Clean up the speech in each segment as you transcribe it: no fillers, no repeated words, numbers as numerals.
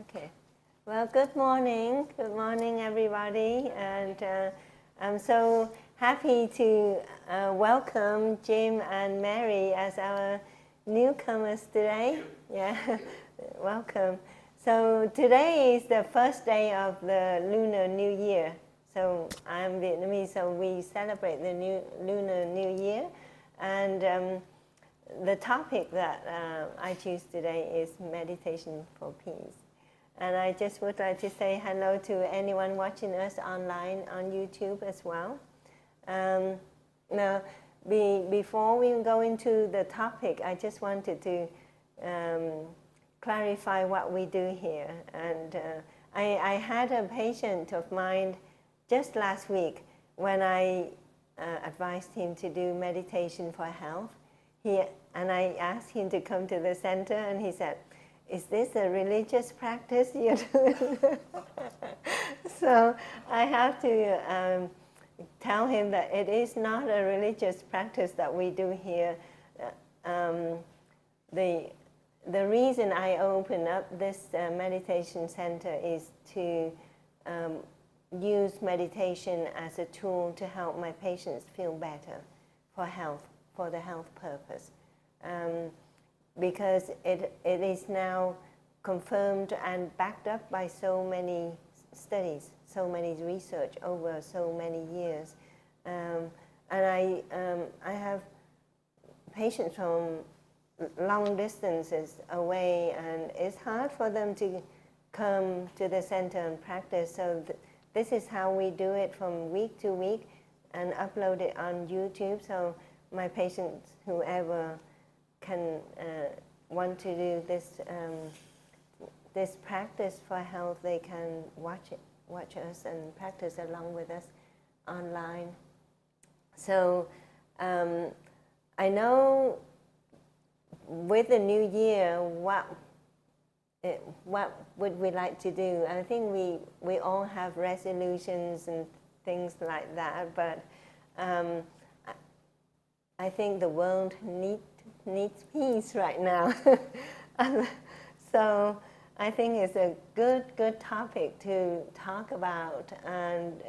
Okay. Well, good morning. Good morning, everybody. And I'm so happy to welcome Jim and Mary as our newcomers today. Yeah, welcome. So today is the first day of the Lunar New Year. So I'm Vietnamese, so we celebrate the Lunar New Year. And the topic that I choose today is meditation for peace. And I just would like to say hello to anyone watching us online on YouTube as well. Now, before we go into the topic, I just wanted to clarify what we do here. And I had a patient of mine just last week when I advised him to do meditation for health. And I asked him to come to the center, and he said, "Is this a religious practice you're doing?" So I have to tell him that it is not a religious practice that we do here. The reason I open up this meditation center is to use meditation as a tool to help my patients feel better for health, for the health purpose. Because it is now confirmed and backed up by so many studies, so many research over so many years. And I have patients from long distances away, and it's hard for them to come to the center and practice. So this is how we do it from week to week and upload it on YouTube. So my patients, whoever can want to do this practice for health, they can watch us and practice along with us online. So I know with the new year, what would we like to do? I think we all have resolutions and things like that, but I think the world needs peace right now. So I think it's a good topic to talk about. And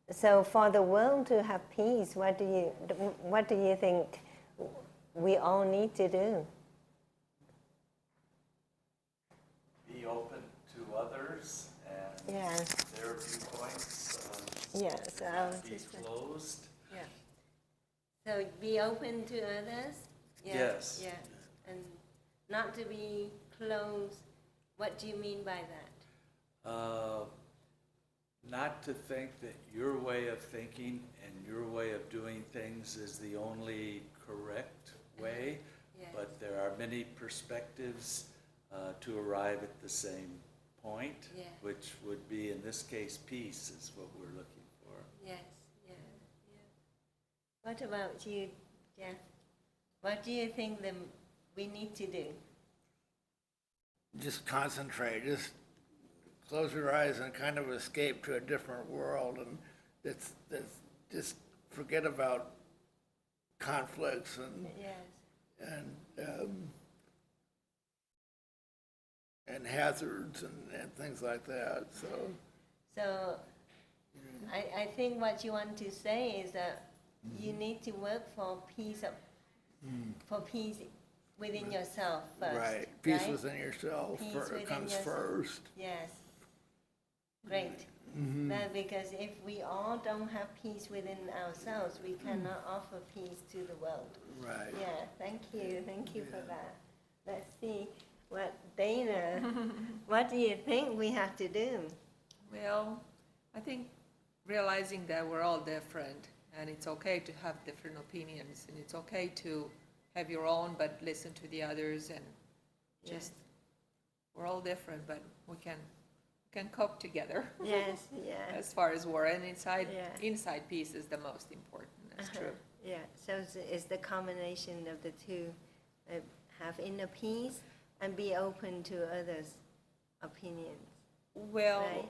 so for the world to have peace, what do you think we all need to do? Be open to others and their viewpoints. Not be closed. Yeah. So be open to others. Yeah, yes. Yeah, and not to be closed. What do you mean by that? Not to think that your way of thinking and your way of doing things is the only correct way, but there are many perspectives to arrive at the same point, which would be, in this case, peace is what we're looking for. Yes, yeah. What about you, Jeff? What do you think we need to do? Just concentrate, just close your eyes and kind of escape to a different world, and that's just forget about conflicts and hazards and things like that. So I think what you want to say is that you need to work for peace within yourself first. Right, peace within yourself comes first. Yes, great. That because if we all don't have peace within ourselves, we cannot offer peace to the world. Right. Yeah, thank you for that. Let's see what Dana, what do you think we have to do? Well, I think realizing that we're all different, and it's okay to have different opinions, and it's okay to have your own, but listen to the others, and just, we're all different, but we can cope together. Yes, yeah. As far as we're inside peace is the most important. That's true. Yeah, so it's the combination of the two. Have inner peace and be open to others' opinions. Well, right?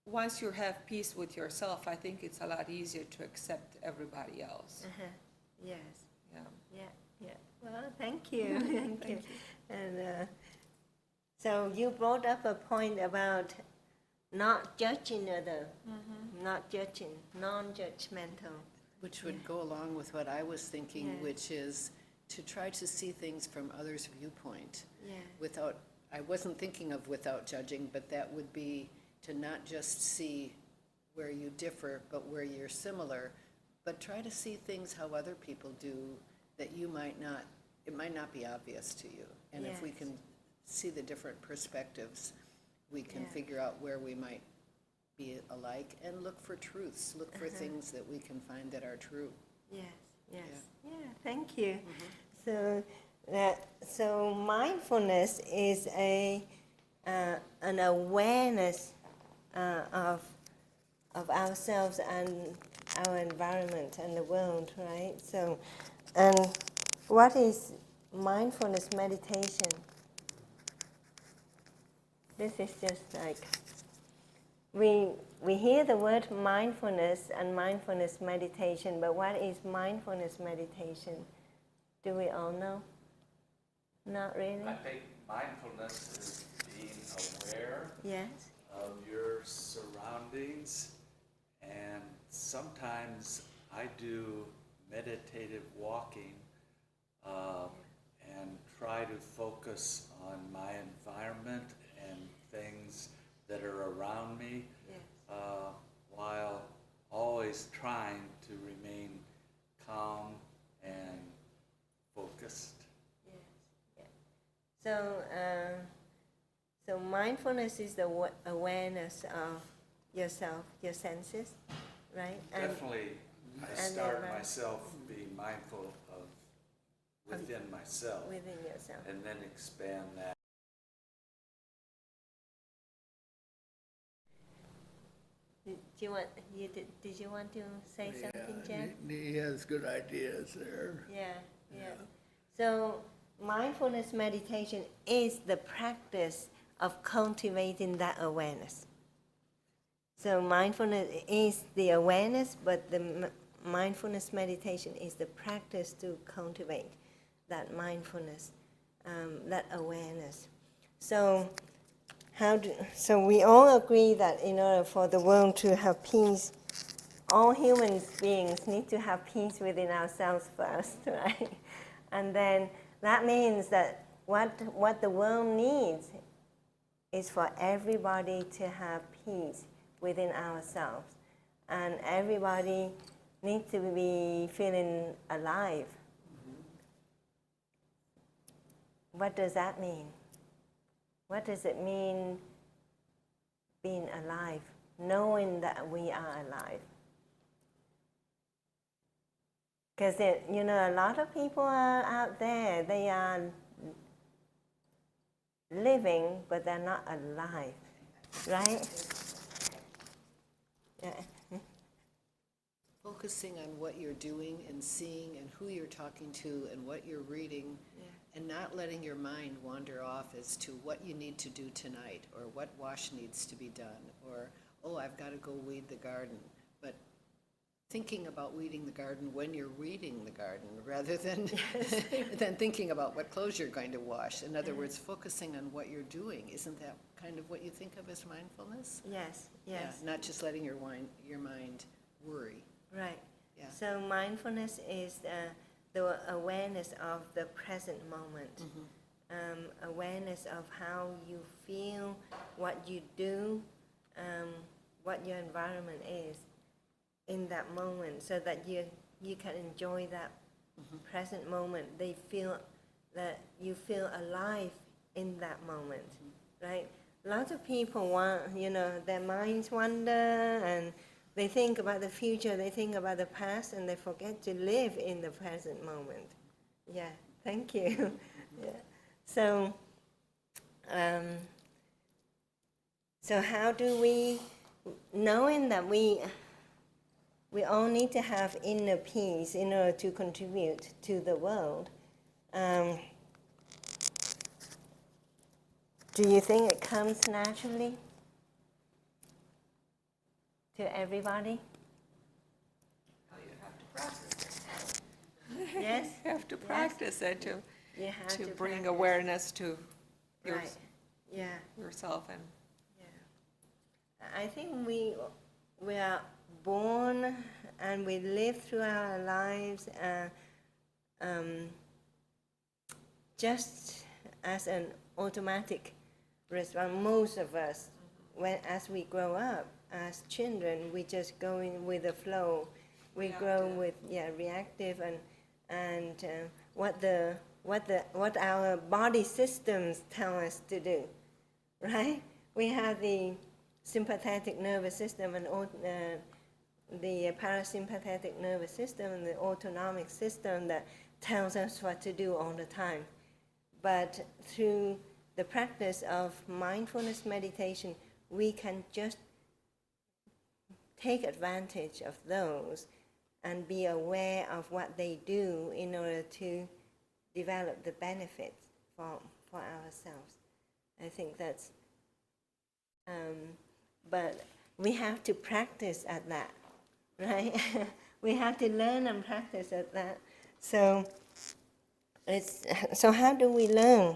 Once you have peace with yourself, I think it's a lot easier to accept everybody else. Yes. Yeah. Yeah. Well, thank you. Thank you. And So you brought up a point about not judging other, not judging, non-judgmental. Which would go along with what I was thinking, Yes. which is to try to see things from others' viewpoint. Yeah. Without, I wasn't thinking of without judging, but that would be to not just see where you differ, but where you're similar, but try to see things how other people do that you might not, it might not be obvious to you. And if we Yes. can see the different perspectives, we can Yeah. figure out where we might be alike and look for truths, look for things that we can find that are true. Yes, yes. Yeah, thank you. So mindfulness is an awareness of ourselves and our environment and the world, right? So, and what is mindfulness meditation? This is just like we hear the word mindfulness and mindfulness meditation, but what is mindfulness meditation? Do we all know? Not really? I think mindfulness is being aware Yes. of your surroundings, and sometimes I do meditative walking and try to focus on my environment and things that are around me, Yes. while always trying to remain calm and focused. Yes. Yeah. So mindfulness is the awareness of yourself, your senses, right? Definitely, I and start then, myself being mindful of within myself, Within yourself. and then expand that. Did you want to say something, Jeff? He has good ideas there. Yeah. So mindfulness meditation is the practice of cultivating that awareness. So mindfulness is the awareness, but the mindfulness meditation is the practice to cultivate that mindfulness, that awareness. So we all agree that in order for the world to have peace, all human beings need to have peace within ourselves first, right? And then that means that what the world needs is for everybody to have peace within ourselves. And everybody needs to be feeling alive. What does that mean? What does it mean being alive, knowing that we are alive? Because a lot of people are out there, they are living, but they're not alive, right? Yeah. Focusing on what you're doing and seeing and who you're talking to and what you're reading, and not letting your mind wander off as to what you need to do tonight or what wash needs to be done or, oh, I've got to go weed the garden. But thinking about weeding the garden when you're weeding the garden rather than, than thinking about what clothes you're going to wash. In other words, focusing on what you're doing. Isn't that kind of what you think of as mindfulness? Yes. Yeah, not just letting your mind worry. Right. Yeah. So mindfulness is the awareness of the present moment, awareness of how you feel, what you do, what your environment is in that moment, so that you can enjoy that present moment. They feel that you feel alive in that moment, right? Lots of people want, their minds wander and they think about the future, they think about the past, and they forget to live in the present moment. Yeah, thank you. Yeah. So how do we, knowing that we all need to have inner peace in order to contribute to the world, do you think it comes naturally to everybody? Oh, you have to practice it. Yes? You have to practice it You have to bring practice. awareness to your Right. Yeah. yourself. And I think we are born and we live through our lives just as an automatic response. Most of us, as we grow up as children, we just go in with the flow. We grow with reactive and what our body systems tell us to do, right? We have the sympathetic nervous system and the parasympathetic nervous system and the autonomic system that tells us what to do all the time. But through the practice of mindfulness meditation, we can just take advantage of those and be aware of what they do in order to develop the benefits for ourselves. I think that's, but we have to practice at that, right? We have to learn and practice at that. So how do we learn?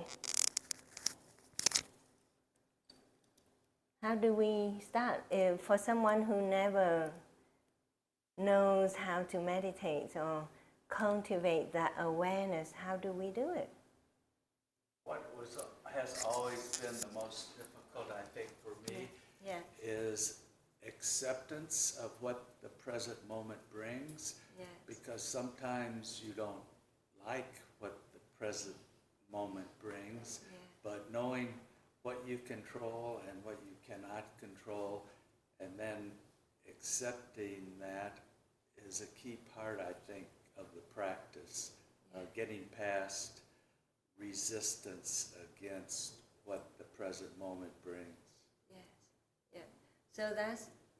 How do we start? For someone who never knows how to meditate or cultivate that awareness, how do we do it? What has always been the most difficult, I think, for me, is acceptance of what the present moment brings. Yes. Because sometimes you don't like what the present moment brings, but knowing what you control and what you cannot control, and then accepting that is a key part, I think, of the practice, getting past resistance against what the present moment brings. Yes, yeah. So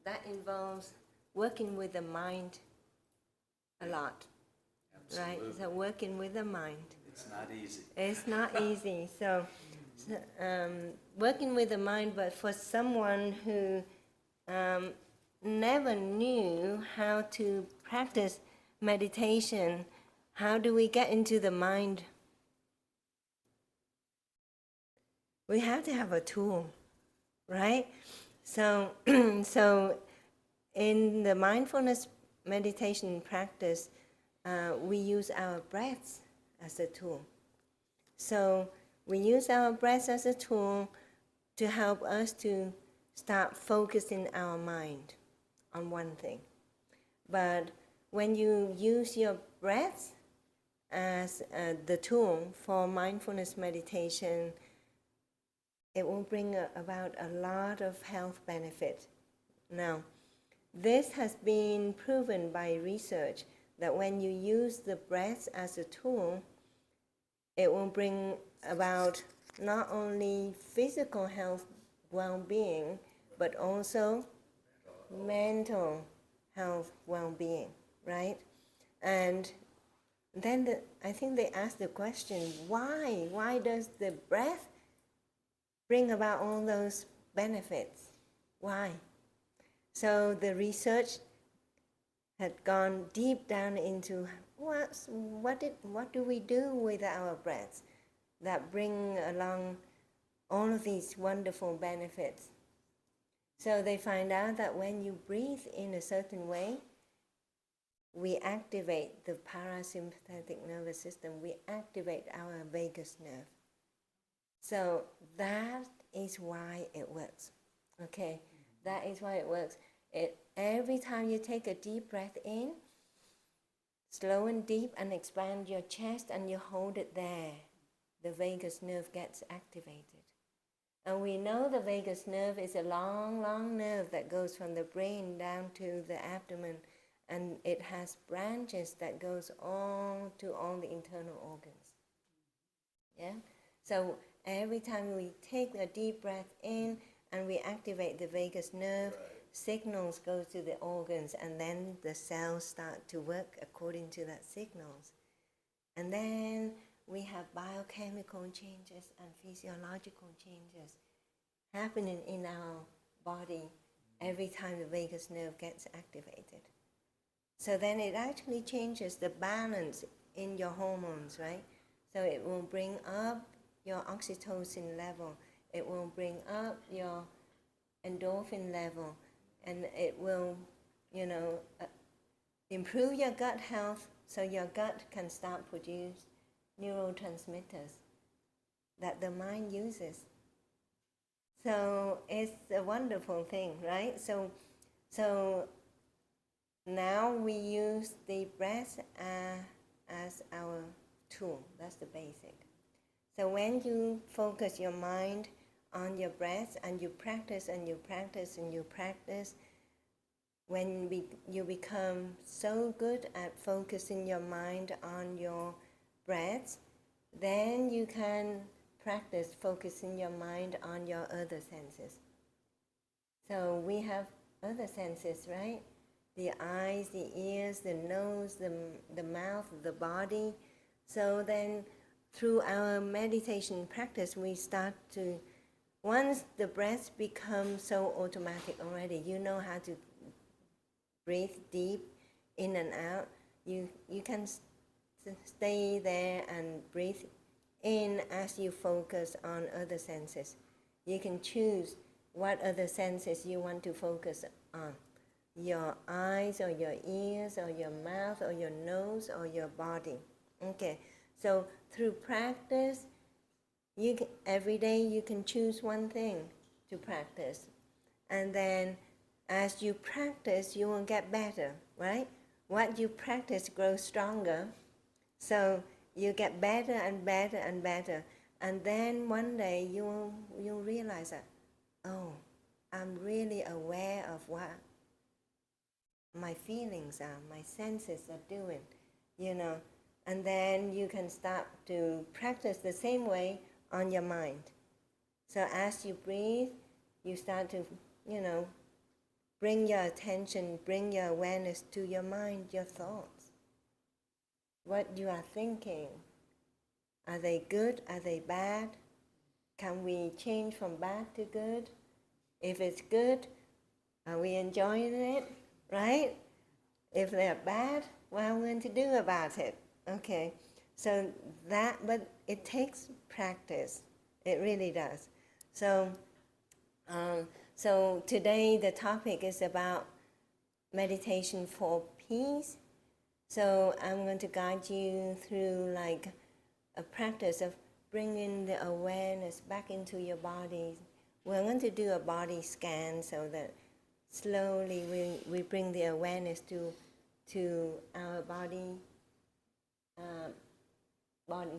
that involves working with the mind a lot, Absolutely. right? So working with the mind. It's not easy. It's not easy. So working with the mind, but for someone who never knew how to practice meditation, how do we get into the mind? We have to have a tool, right? So, so in the mindfulness meditation practice, we use our breaths as a tool. So we use our breaths as a tool to help us to start focusing our mind on one thing. But when you use your breath as the tool for mindfulness meditation, it will bring about a lot of health benefit. Now, this has been proven by research that when you use the breath as a tool, it will bring about not only physical health well-being, but also mental health well-being, right? And then I think they asked the question, why? Why does the breath bring about all those benefits? Why? So the research had gone deep down into what do we do with our breaths that bring along all of these wonderful benefits. So they find out that when you breathe in a certain way, we activate the parasympathetic nervous system, we activate our vagus nerve. So that is why it works, okay? That is why it works. Every time you take a deep breath in, slow and deep, and expand your chest, and you hold it there, the vagus nerve gets activated. And we know the vagus nerve is a long, long nerve that goes from the brain down to the abdomen, and it has branches that goes all to all the internal organs. Yeah? So every time we take a deep breath in and we activate the vagus nerve, signals go to the organs, and then the cells start to work according to that signals. And then we have biochemical changes and physiological changes happening in our body every time the vagus nerve gets activated. So then it actually changes the balance in your hormones, right? So it will bring up your oxytocin level. It will bring up your endorphin level, and it will, improve your gut health, so your gut can start produce neurotransmitters that the mind uses. So it's a wonderful thing, right? So now we use the breath as our tool. That's the basic. So when you focus your mind on your breath and you practice and you practice and you practice, when you become so good at focusing your mind on your breath, then you can practice focusing your mind on your other senses. So we have other senses, right? The eyes, the ears, the nose, the mouth, the body. So then through our meditation practice, we start to, once the breath becomes so automatic already, you know how to breathe deep in and out. You can stay there and breathe in as you focus on other senses. You can choose what other senses you want to focus on. Your eyes or your ears or your mouth or your nose or your body. Okay, so through practice, every day you can choose one thing to practice. And then as you practice, you will get better, right? What you practice grows stronger. So you get better and better and better. And then one day you'll realize that, oh, I'm really aware of what my feelings are, my senses are doing, And then you can start to practice the same way on your mind. So as you breathe, you start to, bring your attention, bring your awareness to your mind, your thoughts. What you are thinking. Are they good? Are they bad? Can we change from bad to good? If it's good, are we enjoying it? Right? If they're bad, what are we going to do about it? Okay, so but it takes practice. It really does. So today the topic is about meditation for peace. So I'm going to guide you through like a practice of bringing the awareness back into your body. We're going to do a body scan so that slowly we bring the awareness to our body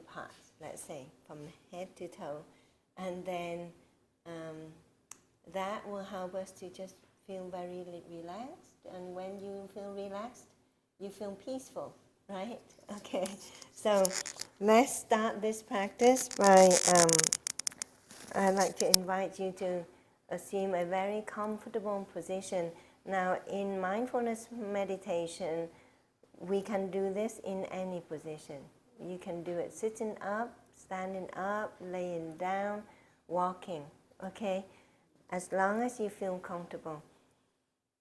parts, let's say, from head to toe. And then that will help us to just feel very relaxed. And when you feel relaxed, you feel peaceful, right? Okay, so let's start this practice by, I'd like to invite you to assume a very comfortable position. Now, in mindfulness meditation, we can do this in any position. You can do it sitting up, standing up, laying down, walking, okay? As long as you feel comfortable.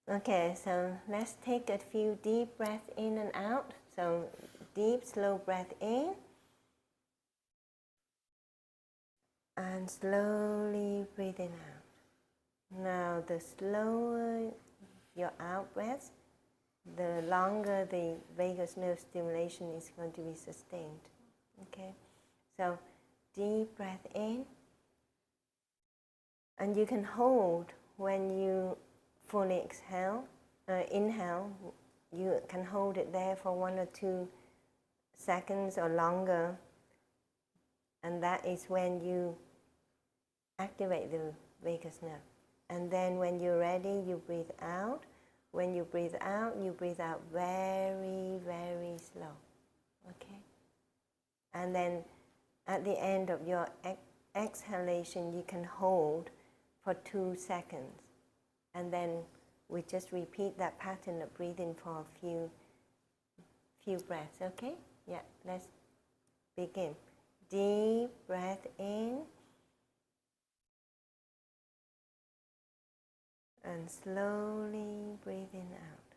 Okay, so let's take a few deep breaths in and out. So deep, slow breath in. And slowly breathing out. Now, the slower your out breath, the longer the vagus nerve stimulation is going to be sustained. Okay, so deep breath in. And you can hold when you fully inhale, you can hold it there for 1 or 2 seconds or longer. And that is when you activate the vagus nerve. And then when you're ready, you breathe out. When you breathe out very, very slow. Okay? And then at the end of your exhalation, you can hold for 2 seconds. And then we just repeat that pattern of breathing for a few breaths, okay? Yeah, let's begin. Deep breath in. And slowly breathing out.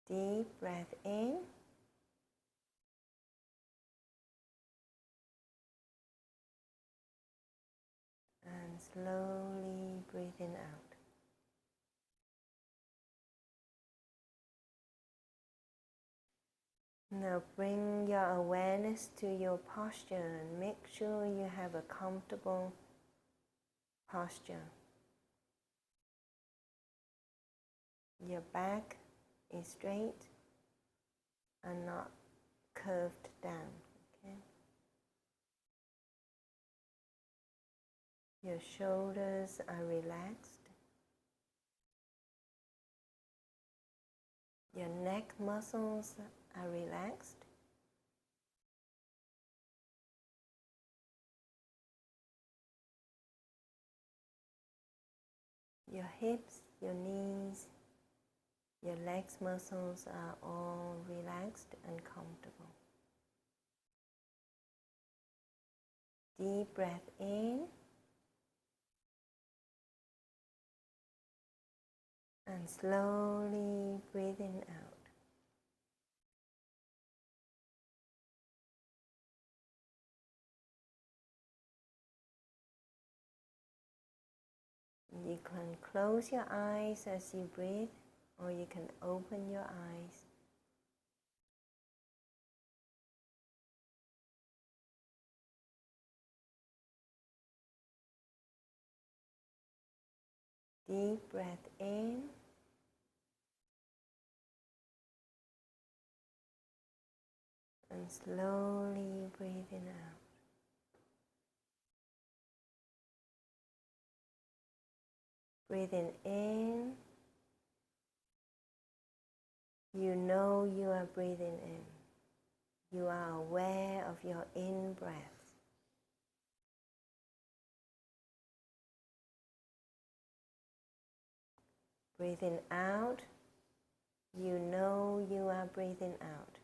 Deep breath in. slowly breathing out. Now bring your awareness to your posture and make sure you have a comfortable posture. Your back is straight and not curved down. Okay? Your shoulders are relaxed. Your neck muscles are relaxed. Your hips, your knees, your legs muscles are all relaxed and comfortable. Deep breath in and slowly breathing out. You can close your eyes as you breathe, or you can open your eyes. Deep breath in and slowly breathing out. Breathing in, you know you are breathing in. You are aware of your in-breath. Breathing out, you know you are breathing out.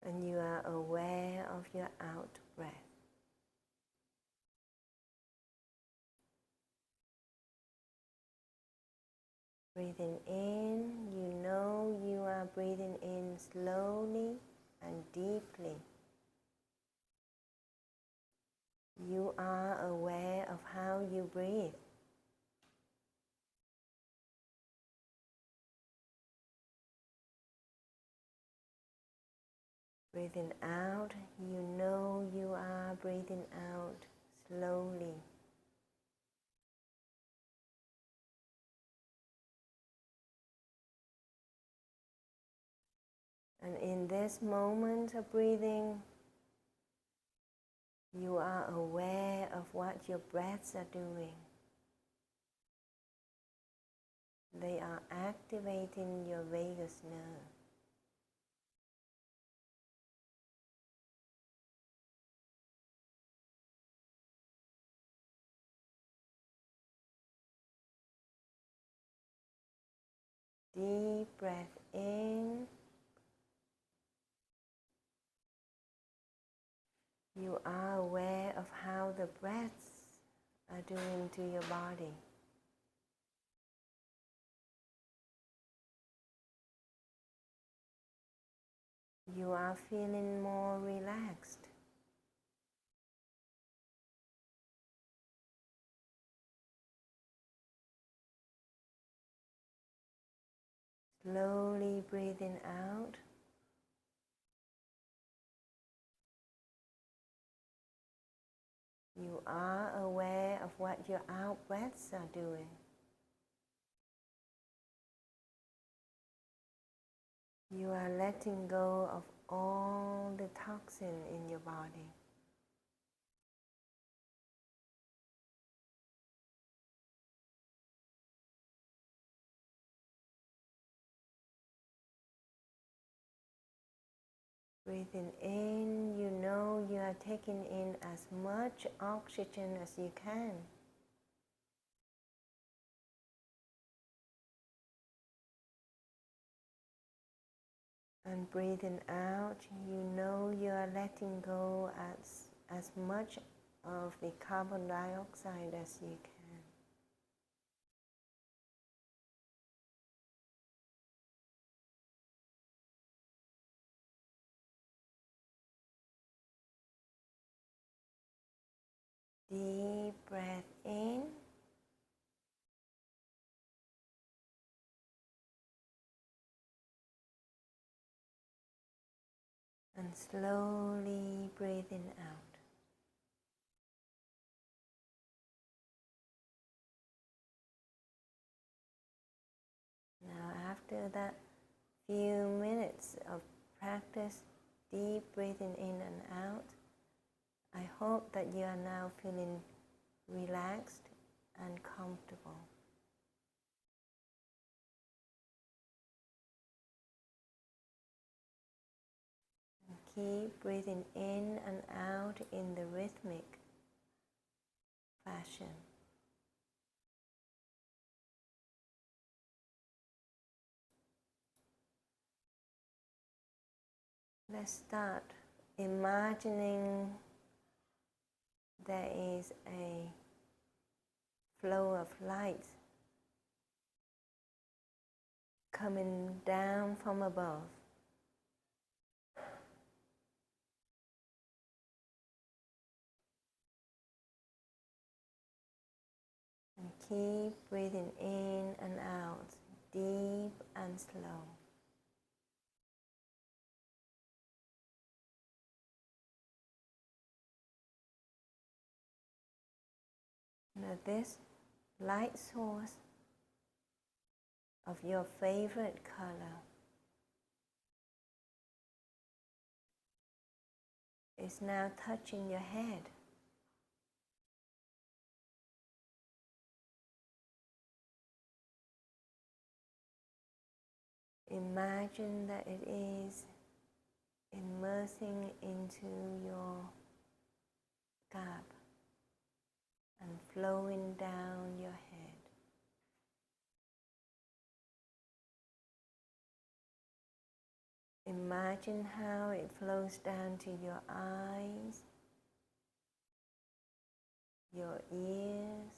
And you are aware of your out-breath. Breathing in, you know you are breathing in slowly and deeply. You are aware of how you breathe. Breathing out, you know you are breathing out slowly. And in this moment of breathing, you are aware of what your breaths are doing. They are activating your vagus nerve. Deep breath in. You are aware of how the breaths are doing to your body. You are feeling more relaxed. Slowly breathing out. You are aware of what your out breaths are doing. You are letting go of all the toxin in your body. Breathing in, you know you are taking in as much oxygen as you can. And breathing out, you know you are letting go as much of the carbon dioxide as you can. Deep breath in. And slowly breathing out. Now after that few minutes of practice, deep breathing in and out, I hope that you are now feeling relaxed and comfortable. And keep breathing in and out in the rhythmic fashion. Let's start imagining there is a flow of light coming down from above. And keep breathing in and out, deep and slow. Now this light source of your favorite color is now touching your head. Imagine that it is immersing into your scalp and flowing down your head. Imagine how it flows down to your eyes, your ears,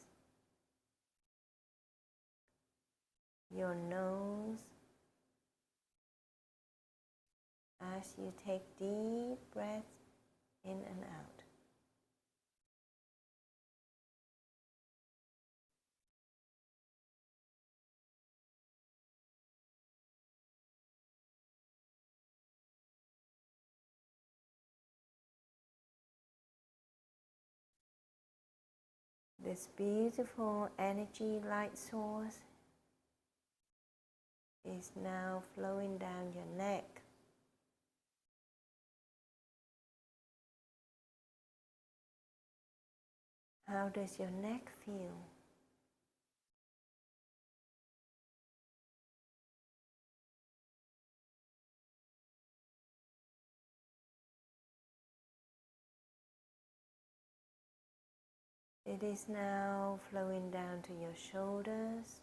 your nose, as you take deep breaths in and out. This beautiful energy light source is now flowing down your neck. How does your neck feel? It is now flowing down to your shoulders,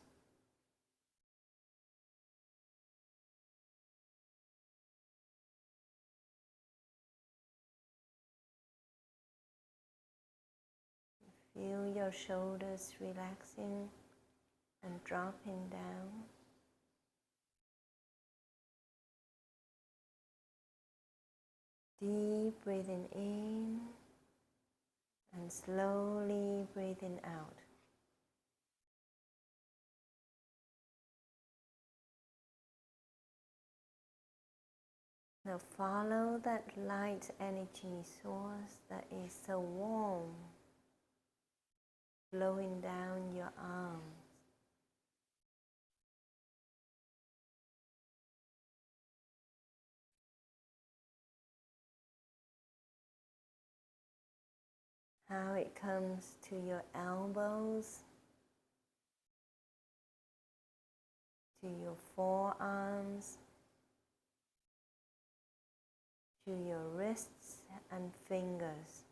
feel your shoulders relaxing and dropping down. Deep breathing in and slowly breathing out. Now follow that light energy source that is so warm, flowing down your arms. How it comes to your elbows, to your forearms, to your wrists and fingers.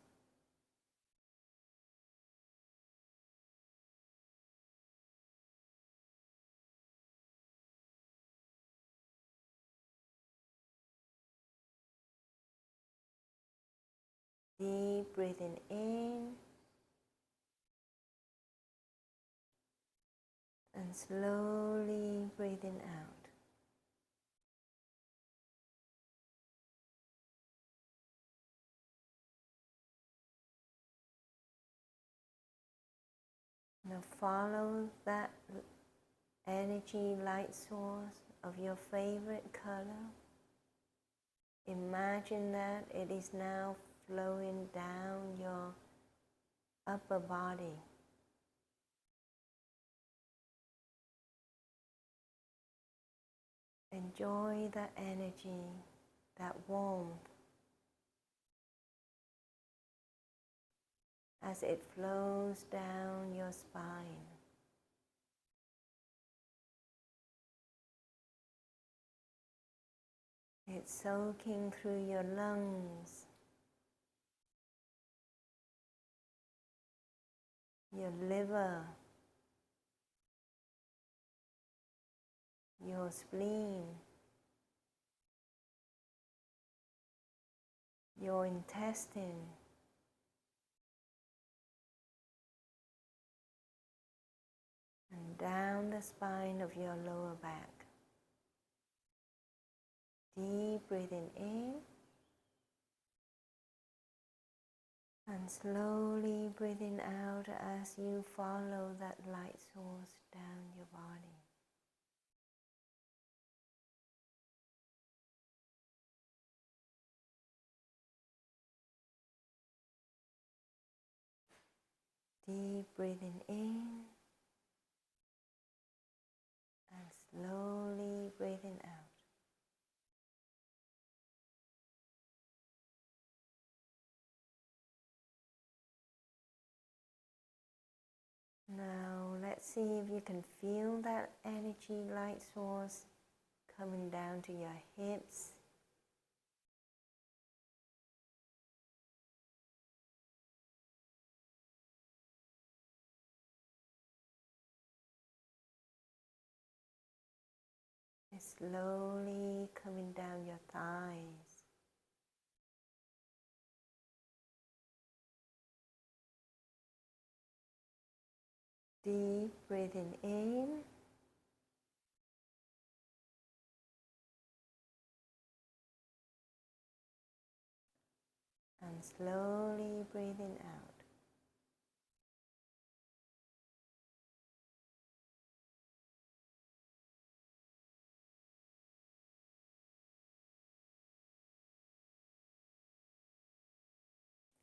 Deep breathing in and slowly breathing out. Now follow that energy light source of your favorite color. Imagine that it is now flowing down your upper body. Enjoy that energy, that warmth, as it flows down your spine. It's soaking through your lungs, your liver, your spleen, your intestine, and down the spine of your lower back. Deep breathing in and slowly breathing out as you follow that light source down your body. Deep breathing in and slowly breathing out. Now let's see if you can feel that energy light source coming down to your hips, it's slowly coming down your thighs, deep breathing in and slowly breathing out.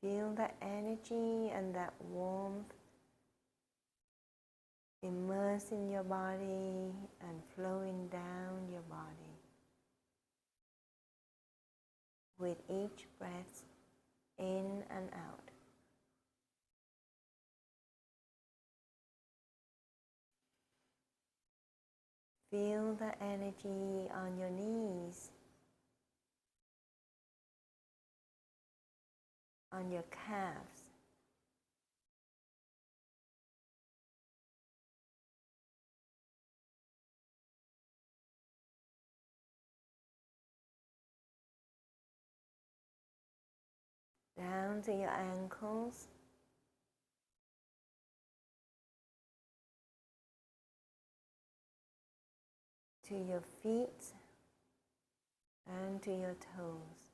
Feel that energy and that warmth immerse in your body and flowing down your body with each breath in and out. Feel the energy on your knees, on your calves, down to your ankles, to your feet and to your toes.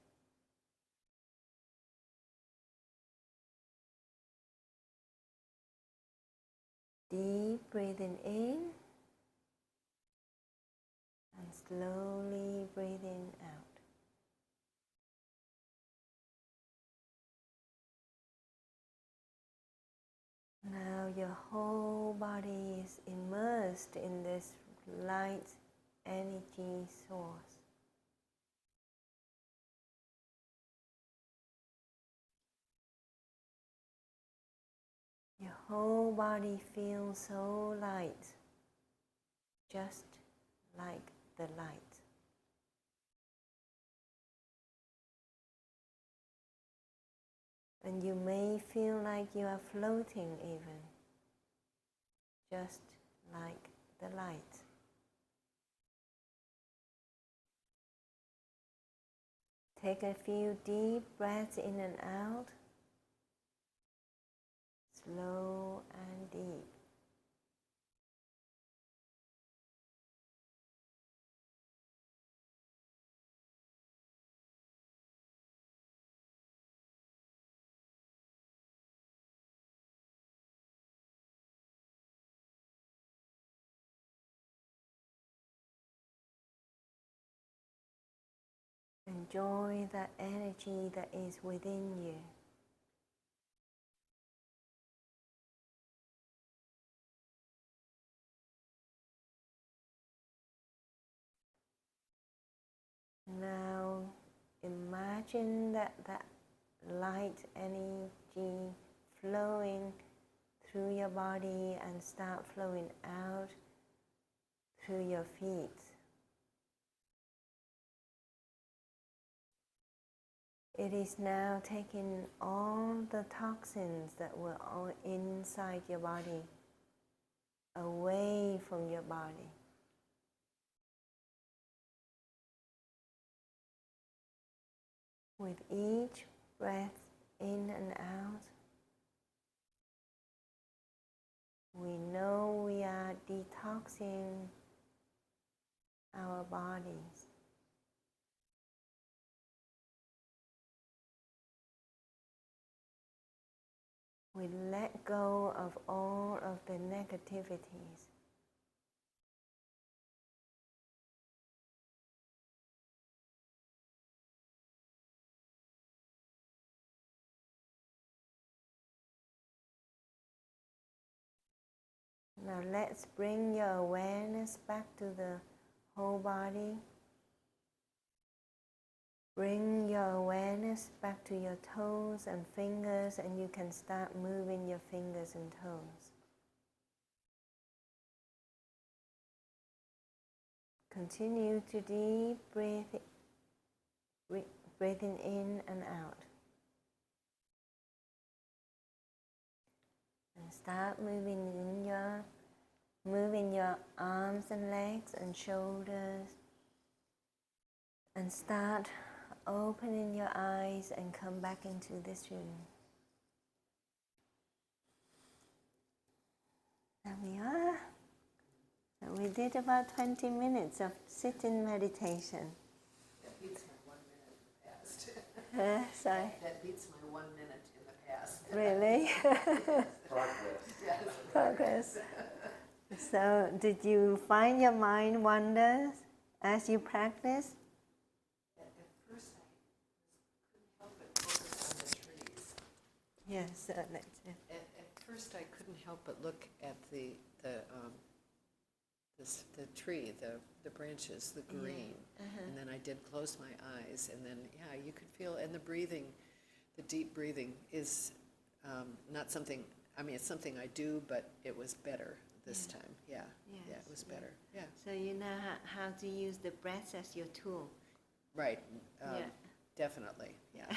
Deep breathing in and slowly breathing out. Now your whole body is immersed in this light energy source. Your whole body feels so light, just like the light. And you may feel like you are floating even, just like the light. Take a few deep breaths in and out, slow and deep. enjoy the energy that is within you. Now imagine that light energy flowing through your body and start flowing out through your feet. It is now taking all the toxins that were all inside your body away from your body. With each breath in and out, we know we are detoxing our bodies. We let go of all of the negativities. Now let's bring your awareness back to the whole body. Bring your awareness back to your toes and fingers, and you can start moving your fingers and toes. Continue to deep breathing in and out. And start moving your arms and legs and shoulders. And start opening your eyes and come back into this room. There we are. So we did about 20 minutes of sitting meditation. That beats my 1 minute in the past. Sorry. That beats my 1 minute in the past. Really? Yes. Progress. So did you find your mind wanders as you practice? At first I couldn't help but focus on the trees. Yes, that's it. At first I couldn't help but look at the tree, the branches, the green, and then I did close my eyes, and then you could feel, and the breathing, the deep breathing is not something. I mean, it's something I do, but it was better this time. Yeah, it was better. Yeah. So you know how to use the breath as your tool. Right. Definitely. Yeah.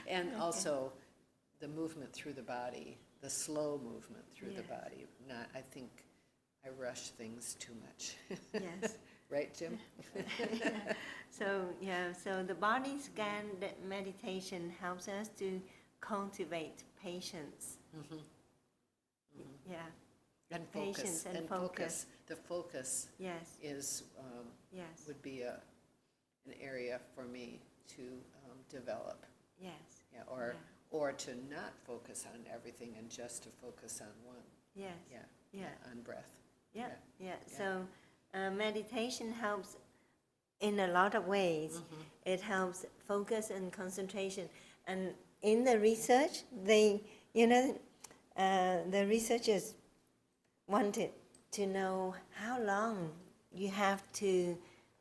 And also the movement through the body, the slow movement through the body. I think I rush things too much. Yes. Right, Jim? So the body scan meditation helps us to cultivate patience. Mm-hmm. Yeah. And focus. Patience and focus. The focus Yes. is Yes. would be an area for me to develop. Yes. Yeah, or to not focus on everything and just to focus on one. Yes. Yeah. On breath. Yeah. So meditation helps in a lot of ways. Mm-hmm. It helps focus and concentration. And in the research, the researchers wanted to know how long you have to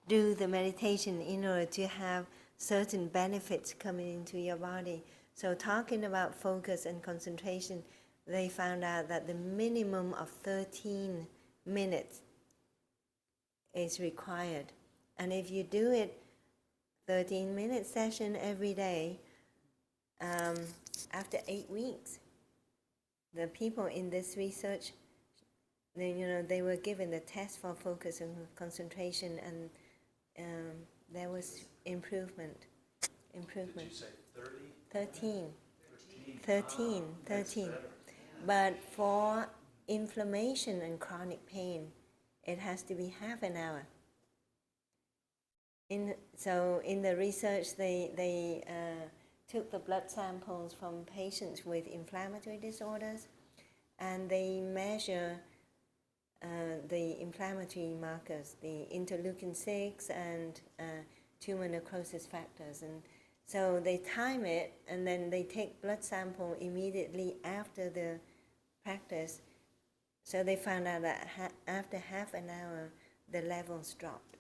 do the meditation in order to have certain benefits coming into your body. So talking about focus and concentration, they found out that the minimum of 13 minutes is required. And if you do it 13-minute session every day, after 8 weeks, the people in this research, they were given the test for focus and concentration, and there was improvement. Did you say 30? 13. But for inflammation and chronic pain, it has to be half an hour. So in the research, they took the blood samples from patients with inflammatory disorders, and they measure the inflammatory markers, the interleukin-6 and tumor necrosis factors. And so they time it, and then they take blood sample immediately after the practice. So they found out that after half an hour, the levels dropped.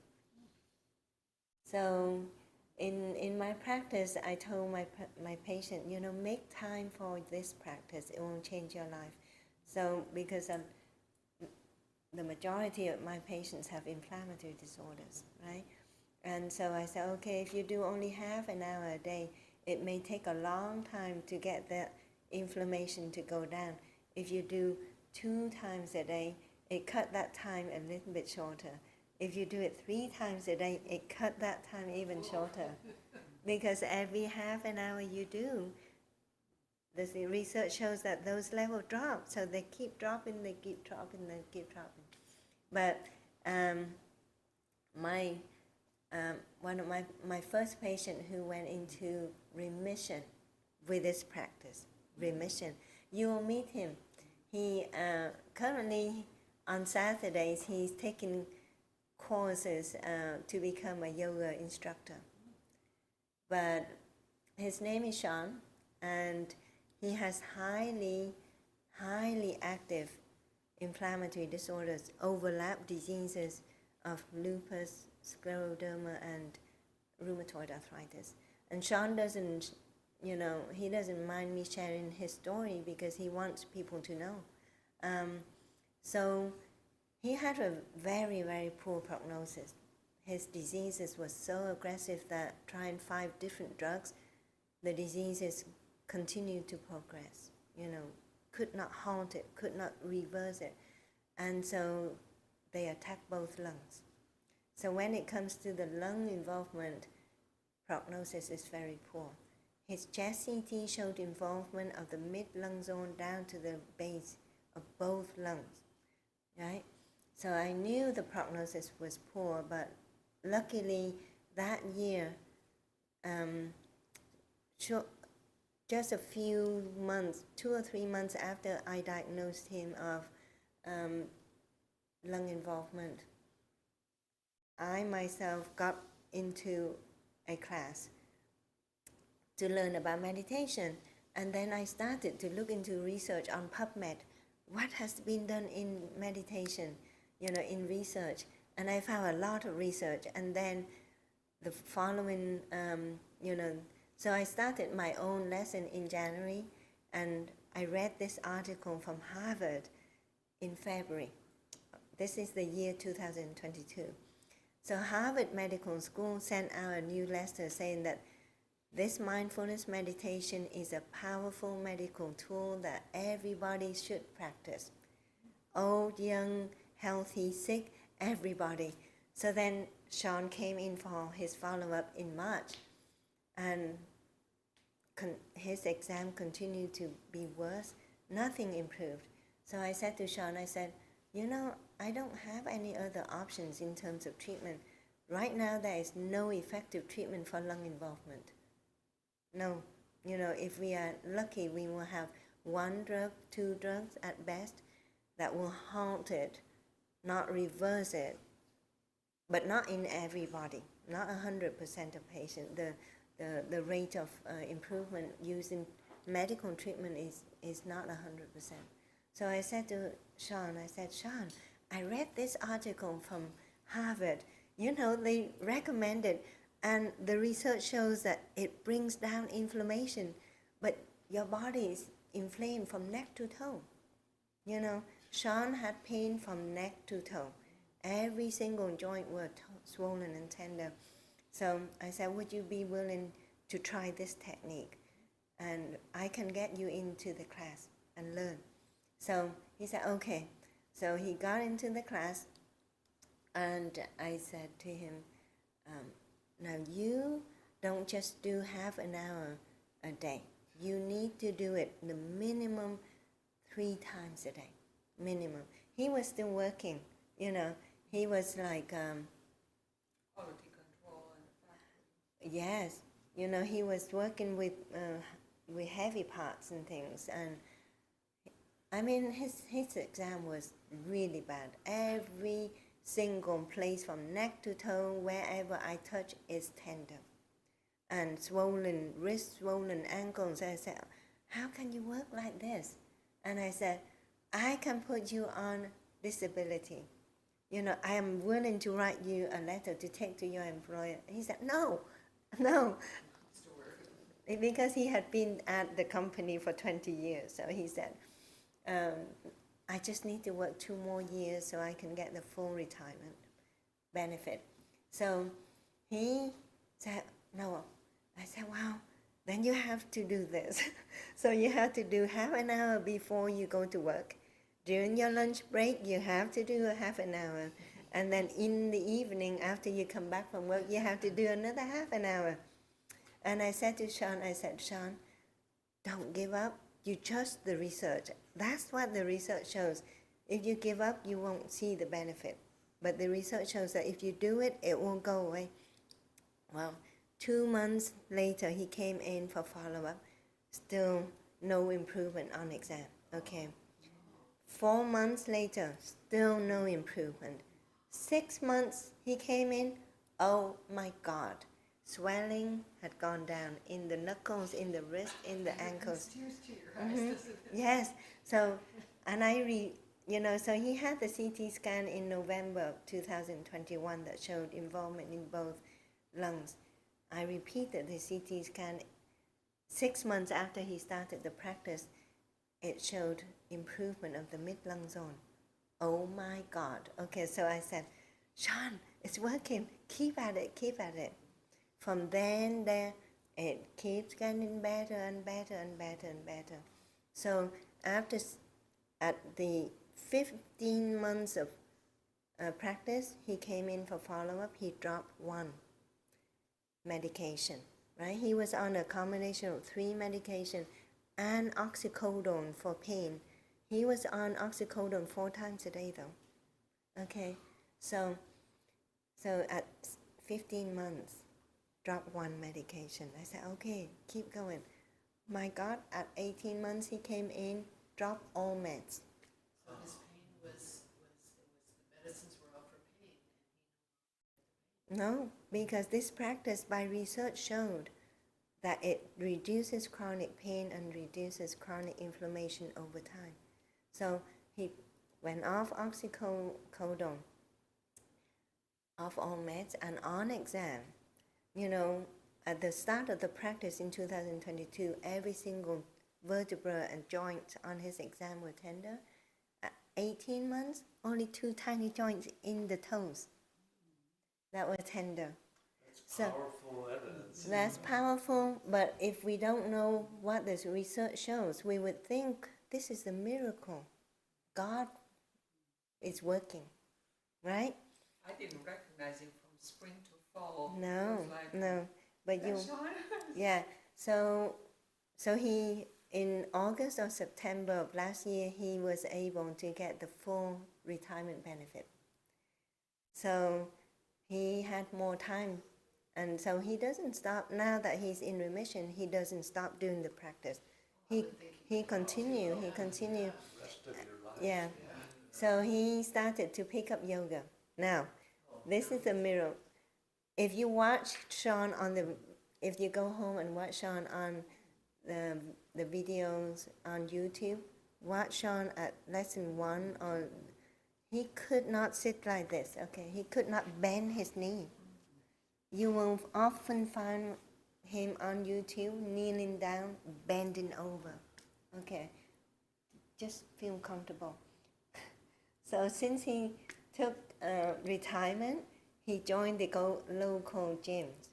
So in my practice, I told my patient, make time for this practice. It won't change your life. So because the majority of my patients have inflammatory disorders, right? And so I said, okay, if you do only half an hour a day, it may take a long time to get the inflammation to go down. If you do 2 times a day, it cut that time a little bit shorter. If you do it 3 times a day, it cut that time even shorter. Because every half an hour you do, the research shows that those levels drop. So they keep dropping, they keep dropping, they keep dropping. But one of my first patient who went into remission with this practice, remission, you will meet him. He currently on Saturdays he's taking courses to become a yoga instructor. But his name is Sean, and he has highly active inflammatory disorders, overlap diseases of lupus, scleroderma, and rheumatoid arthritis. And Sean doesn't, he doesn't mind me sharing his story because he wants people to know. So he had a very, very poor prognosis. His diseases were so aggressive that trying 5 different drugs, the diseases continued to progress, could not halt it, could not reverse it. And so they attacked both lungs. So when it comes to the lung involvement, prognosis is very poor. His chest CT showed involvement of the mid-lung zone down to the base of both lungs, right? So I knew the prognosis was poor, but luckily that year, just a few months, 2 or 3 months after I diagnosed him of lung involvement, I myself got into a class to learn about meditation. And then I started to look into research on PubMed. What has been done in meditation, in research? And I found a lot of research. And then the following, so I started my own lesson in January, and I read this article from Harvard in February. This is the year 2022. So Harvard Medical School sent out a new letter saying that this mindfulness meditation is a powerful medical tool that everybody should practice. Old, young, healthy, sick, everybody. So then Sean came in for his follow-up in March, and his exam continued to be worse. Nothing improved. So I said to Sean, I don't have any other options in terms of treatment. Right now, there is no effective treatment for lung involvement. No. If we are lucky, we will have 1 drug, 2 drugs at best that will halt it, not reverse it, but not in everybody, not 100% of patients. The rate of improvement using medical treatment is not 100%. So I said to Sean, Sean, I read this article from Harvard. They recommended, and the research shows that it brings down inflammation, but your body is inflamed from neck to toe. Sean had pain from neck to toe. Every single joint was swollen and tender. So I said, would you be willing to try this technique? And I can get you into the class and learn. So he said, okay. So he got into the class, and I said to him, now you don't just do half an hour a day. You need to do it the minimum 3 times a day, minimum. He was still working, he was like... quality control and factory. Yes, he was working with heavy parts and things, and his exam was really bad. Every single place from neck to toe, wherever I touch is tender. And swollen wrists, swollen ankles. I said, how can you work like this? And I said, I can put you on disability. You know, I am willing to write you a letter to take to your employer. He said, no, no. Because he had been at the company for 20 years. So he said, I just need to work 2 more years so I can get the full retirement benefit. So he said, no. I said, wow, then you have to do this. So you have to do half an hour before you go to work. During your lunch break, you have to do a half an hour. And then in the evening, after you come back from work, you have to do another half an hour. And I said to Sean, Sean, don't give up. You trust the research. That's what the research shows. If you give up, you won't see the benefit. But the research shows that if you do it, it won't go away. Well, 2 months later, he came in for follow-up. Still no improvement on exam. Okay. 4 months later, still no improvement. 6 months, he came in. Oh my God. Swelling had gone down in the knuckles, in the wrist, in the ankles. Tears to your eyes, doesn't it? Yes. So, and so he had the CT scan in November 2021 that showed involvement in both lungs. I repeated the CT scan 6 months after he started the practice. It showed improvement of the mid-lung zone. Oh my God. Okay, so I said, Sean, it's working. Keep at it, keep at it. From then there, it keeps getting better and better and better and better. So at the 15 months of practice, he came in for follow-up. He dropped 1 medication, right? He was on a combination of 3 medications and oxycodone for pain. He was on oxycodone 4 times a day though. Okay, so at 15 months, drop 1 medication. I said, okay, keep going. My God, at 18 months he came in, dropped all meds. So his pain was the medicines were all for pain. No, because this practice by research showed that it reduces chronic pain and reduces chronic inflammation over time. So he went off oxycodone, off all meds, and on exam. At the start of the practice in 2022, every single vertebra and joint on his exam were tender. At 18 months, only 2 tiny joints in the toes that were tender. That's powerful evidence. That's powerful, but if we don't know what this research shows, we would think this is a miracle. God is working, right? I didn't recognize him from spring to fall. No, but you, Sean? yeah. So he, in August or September of last year, he was able to get the full retirement benefit. So he had more time. And so he doesn't stop, now that he's in remission, he doesn't stop doing the practice. He continue. Rest of your life. Yeah. So he started to pick up yoga. Now, this is a miracle. If you watch Sean if you go home and watch Sean on the videos on YouTube, watch Sean at lesson 1, or he could not sit like this, okay? He could not bend his knee. You will often find him on YouTube kneeling down, bending over. Okay, just feel comfortable. So since he took retirement, he joined the local gyms.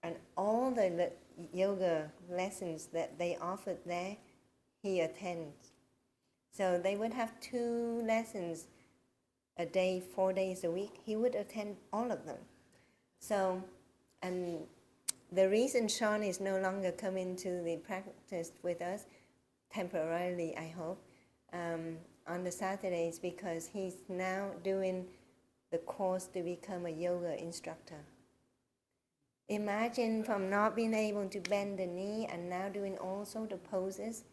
And all the yoga lessons that they offered there, he attends. So they would have 2 lessons a day, 4 days a week. He would attend all of them. So, and the reason Sean is no longer coming to the practice with us, temporarily I hope, on the Saturdays, because he's now doing the course to become a yoga instructor. Imagine from not being able to bend the knee and now doing all sorts of poses.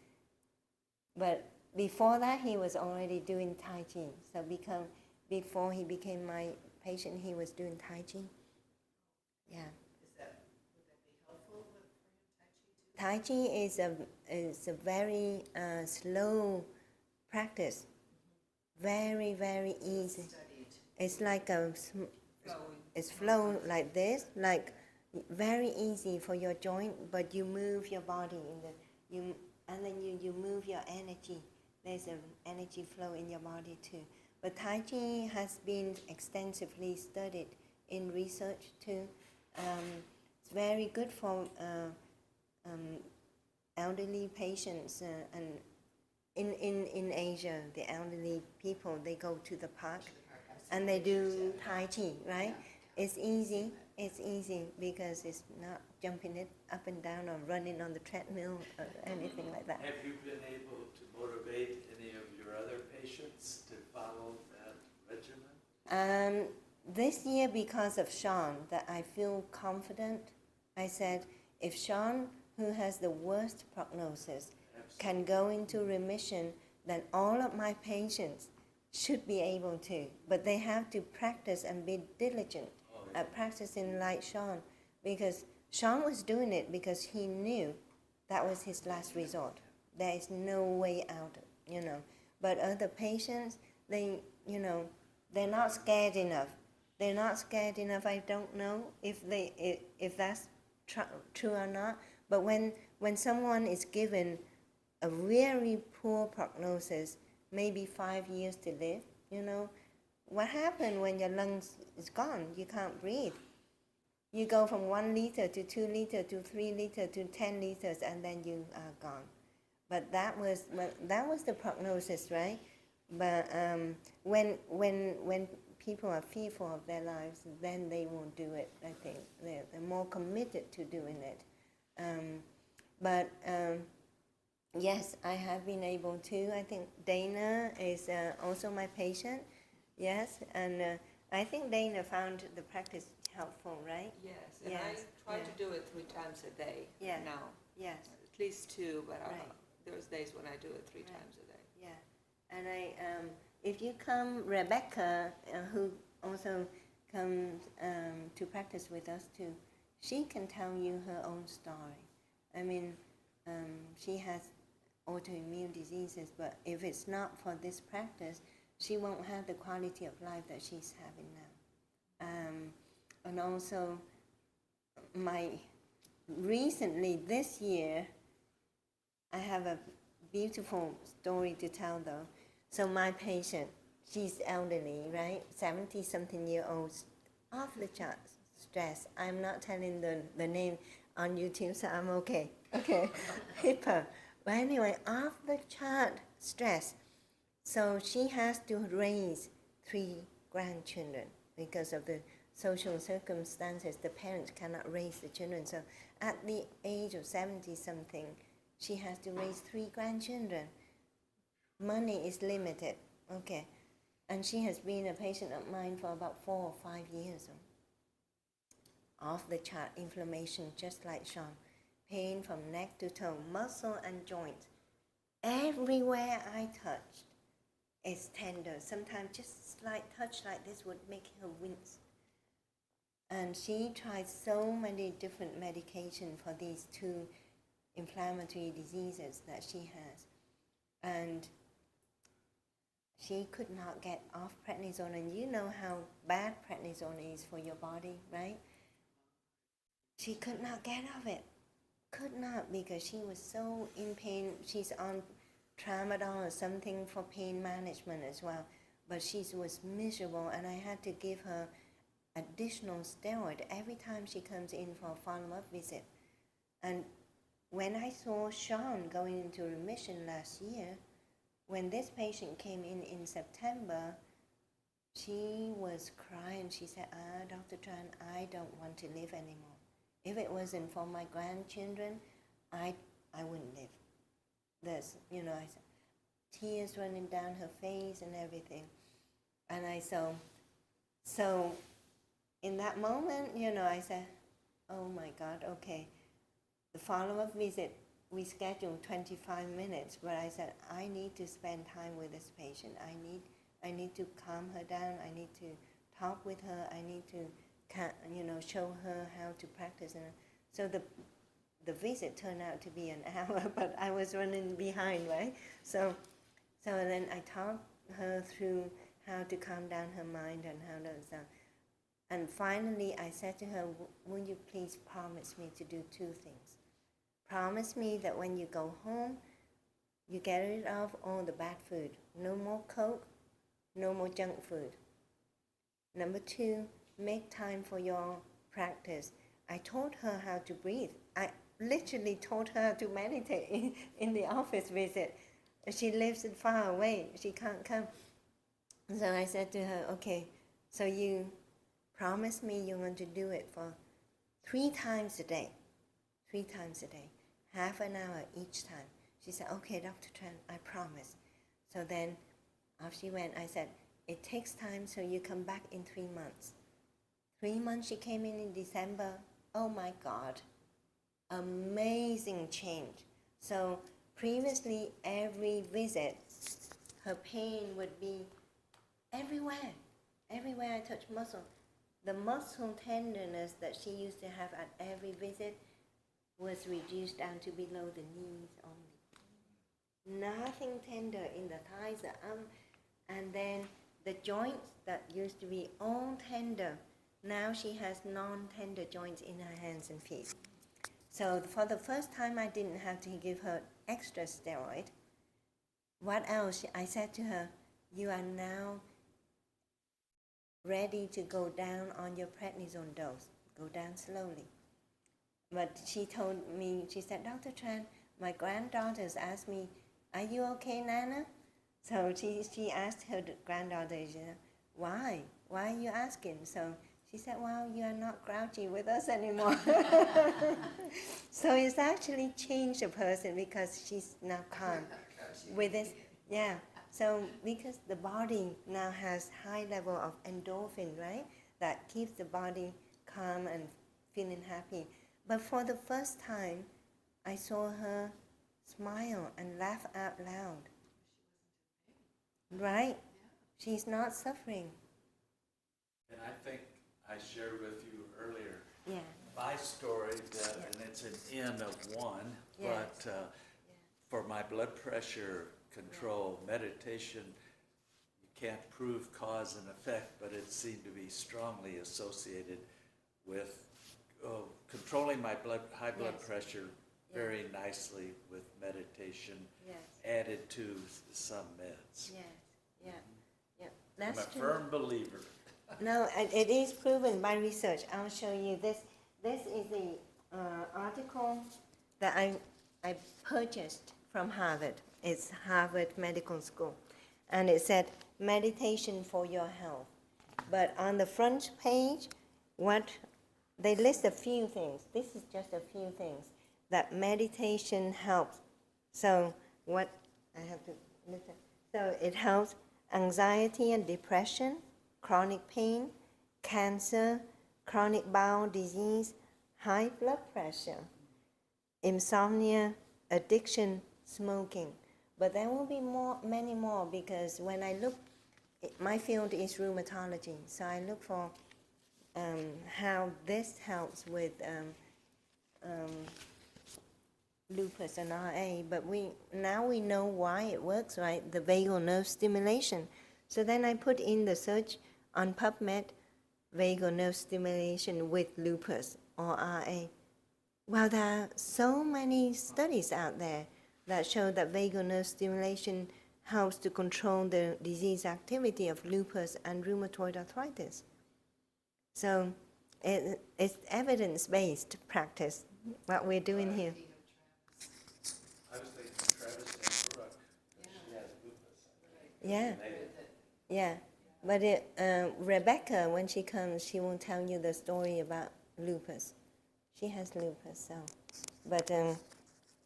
But before that, he was already doing Tai Chi. So before he became my patient, he was doing Tai Chi. Yeah. Would that be helpful for him, Tai Chi? Tai Chi is a very slow practice, very, very easy. It's like it's flow like this, like very easy for your joint, but you move your body and then you move your energy. There's an energy flow in your body too. But Tai Chi has been extensively studied in research too. It's very good for elderly patients and in Asia, the elderly people, they go to the park and they do Tai Chi, right? It's easy because it's not jumping it up and down or running on the treadmill or anything like that. Have you been able to motivate any of your other patients to follow that regimen? This year, because of Sean, that I feel confident, I said, if Sean, who has the worst prognosis, can go into remission, then all of my patients should be able to. But they have to practice and be diligent at practicing like Sean, because Sean was doing it because he knew that was his last resort. There is no way out, But other patients, they're not scared enough. They're not scared enough. I don't know if that's true or not. But when someone is given a very poor prognosis, maybe 5 years to live, what happened when your lungs is gone? You can't breathe. You go from 1 liter to 2 liter to 3 liter to 10 liters, and then you are gone. But that was the prognosis, right? But when people are fearful of their lives, then they won't do it. I think they're more committed to doing it. Yes, I have been able to. I think Dana is also my patient. Yes, and I think Dana found the practice helpful, right? Yes, and Yes, I try yeah. to do it 3 times a day Yeah. now. Yes. At least 2, but Right. there's days when I do it 3 Right. times a day. Yeah, and if you come, Rebecca, who also comes to practice with us too, she can tell you her own story. I mean, she has autoimmune diseases, but if it's not for this practice, she won't have the quality of life that she's having now. And also, recently this year, I have a beautiful story to tell though. So my patient, she's elderly, right? 70-something year old, off the charts, stress. I'm not telling the name on YouTube, so I'm okay. Okay, HIPAA. But anyway, off the chart stress. So she has to raise 3 grandchildren because of the social circumstances. The parents cannot raise the children. So at the age of 70-something, she has to raise 3 grandchildren. Money is limited, okay. And she has been a patient of mine for about 4 or 5 years. Off the chart inflammation, just like Sean. Pain from neck to toe, muscle and joint. Everywhere I touched, it's tender. Sometimes just slight touch like this would make her wince. And she tried so many different medications for these 2 inflammatory diseases that she has. And she could not get off prednisone. And you know how bad prednisone is for your body, right? She could not get off it. Could not, because she was so in pain. She's on tramadol or something for pain management as well. But she was miserable, and I had to give her additional steroid every time she comes in for a follow-up visit. And when I saw Sean going into remission last year, when this patient came in September, she was crying. She said, Dr. Tran, I don't want to live anymore. If it wasn't for my grandchildren, I wouldn't live. This, I said, tears running down her face and everything. And so in that moment, I said, oh my God, okay. The follow-up visit, we scheduled 25 minutes, but I said, I need to spend time with this patient. I need I need to calm her down. I need to talk with her. I need to, show her how to practice. And so the visit turned out to be an hour, but I was running behind, right? So then I taught her through how to calm down her mind and how to sound. And finally, I said to her, will you please promise me to do 2 things? Promise me that when you go home, you get rid of all the bad food. No more Coke, no more junk food. Number 2, make time for your practice. I taught her how to breathe. I literally taught her to meditate in the office visit. She lives far away. She can't come. So I said to her, okay, so you promise me you're going to do it for 3 times a day. 3 times a day. Half an hour each time. She said, okay, Dr. Tran, I promise. So then after she went, I said, it takes time, so you come back in 3 months. 3 months, she came in December. Oh my God, amazing change. So previously, every visit, her pain would be everywhere. Everywhere I touch muscle. The muscle tenderness that she used to have at every visit was reduced down to below the knees only. Nothing tender in the thighs, the arm, and then the joints that used to be all tender, now she has non-tender joints in her hands and feet. So for the first time, I didn't have to give her extra steroid. What else? I said to her, you are now ready to go down on your prednisone dose. Go down slowly. But she told me, she said, Dr. Tran, my granddaughters asked me, are you okay, Nana? So she asked her granddaughter, why? Why are you asking? So she said, well, you are not grouchy with us anymore. So it's actually changed a person because she's now calm. With this, yeah. So because the body now has high level of endorphin, right? That keeps the body calm and feeling happy. But for the first time, I saw her smile and laugh out loud. Right? She's not suffering. And I think I shared with you earlier my story, and it's an N of 1, but for my blood pressure control, meditation, you can't prove cause and effect, but it seemed to be strongly associated with controlling my high blood pressure very nicely with meditation added to some meds. That's I'm a true. firm believer. No, it is proven by research. I'll show you this. This is the article that I purchased from Harvard. It's Harvard Medical School. And it said, meditation for your health. But on the front page, they list a few things. This is just a few things that meditation helps. So what I have to listen. So it helps anxiety and depression, chronic pain, cancer, chronic bowel disease, high blood pressure, insomnia, addiction, smoking. But there will be many more, because when I look, my field is rheumatology, so I look for how this helps with lupus and RA. But now we know why it works, right? The vagal nerve stimulation. So then I put in the search on PubMed, vagal nerve stimulation with lupus or RA. Well, there are so many studies out there that show that vagal nerve stimulation helps to control the disease activity of lupus and rheumatoid arthritis. So it's evidence-based practice, what we're doing here. I was thinking Travis and Brooke, she has lupus. Yeah, yeah. But Rebecca, when she comes, she won't tell you the story about lupus. She has lupus, so. But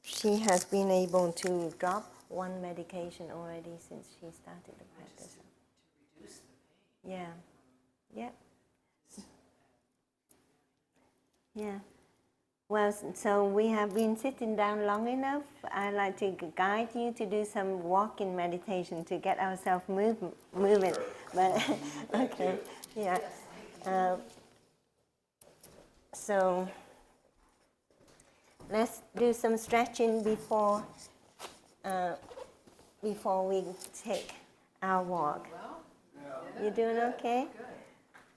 she has been able to drop one medication already since she started the practice. To reduce the pain. Yeah, yeah. Yeah. Well, so we have been sitting down long enough. I'd like to guide you to do some walking meditation to get ourselves moving. But okay, yeah. So let's do some stretching before we take our walk. You doing okay?